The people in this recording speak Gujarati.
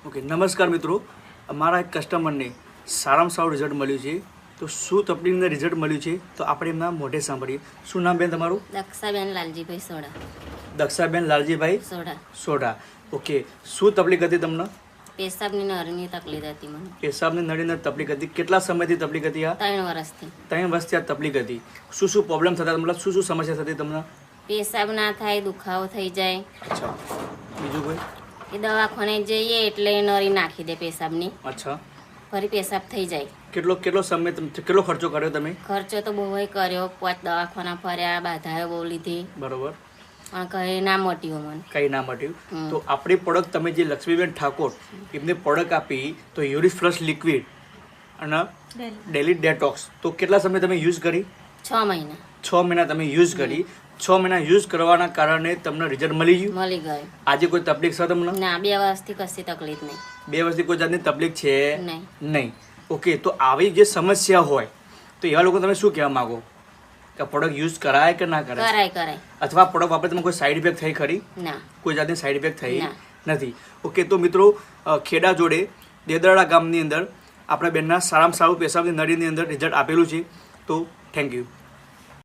ઓકે નમસ્કાર મિત્રો, અમારા એક કસ્ટમરને સારામાં સારું રિઝલ્ટ મળ્યું છે. તો શું તકલીફને રિઝલ્ટ મળ્યું છે તો આપણે એમના મોઢે સાંભળીએ. શું નામ બેન તમારું? દક્ષાબેન લાલજીભાઈ સોડા. દક્ષાબેન લાલજીભાઈ સોડા. સોઢા. ઓકે, શું તકલીફ હતી તમને? પેશાબની નળની તકલીફ હતી મને. પેશાબની નળીની તકલીફ હતી. કેટલા સમયથી તકલીફ હતી? આ 3 વર્ષથી. 3 વર્ષથી આ તકલીફ હતી. શું શું પ્રોબ્લેમ થતા? મતલબ શું શું સમસ્યા થતી તમને? પેશાબ ના થાય, દુખાવો થઈ જાય. અચ્છા, બીજું કોઈ? એ દવાખાને જઈએ એટલે નળી નાખી દે પેશાબની, અચ્છા, ફરી પેશાબ થઈ જાય. કેટલો સમય કેટલો ખર્ચો કર્યો તમે? ખર્ચો તો બહુ કર્યો, 5 દવાખાના ફર્યા, બાધાઓ બહુ લીધી, બરોબર, પણ કઈ ના મટ્યું મને. કંઈ ના મટ્યું. તો આપણી પ્રોડક્ટ તમે જે લક્ષ્મીબેન ઠાકોર એમને પ્રોડક્ટ આપી, તો યુરિક ફ્લશ લિક્વિડ અને ડેલી ડેટોક્સ, તો કેટલા સમય તમે યુઝ કરી? 6 મહિના. 6 મહિના તમે યુઝ કરી. 6 મહિના યુઝ કરવાના કારણે તમને રિઝલ્ટ મળી ગયું. મળી ગયું. આજે કોઈ તકલીફ છે તમને? ના, 2 વર્ષથી કશી તકલીફ નહીં. 2 વર્ષથી કોઈ જાતની તકલીફ છે નહીં. નહીં. ઓકે, તો આવી જે સમસ્યા હોય તો એવા લોકો તમે શું કહેવા માંગો કે પ્રોડક્ટ યુઝ કરાય કે ના કરાય? કરાય. અથવા પ્રોડક્ટ વાપરે તમે કોઈ સાઈડ ઇફેક્ટ થઈ ખરી? ના. કોઈ જાતની સાઈડ ઇફેક્ટ થઈ ના. નથી. ઓકે, તો મિત્રો ખેડા જોડે દેદરાડા ગામની અંદર આપણા બેનના સારામાં સારું પેશાબની નળીની અંદર રિઝલ્ટ આપેલું છે. તો થેન્ક યુ.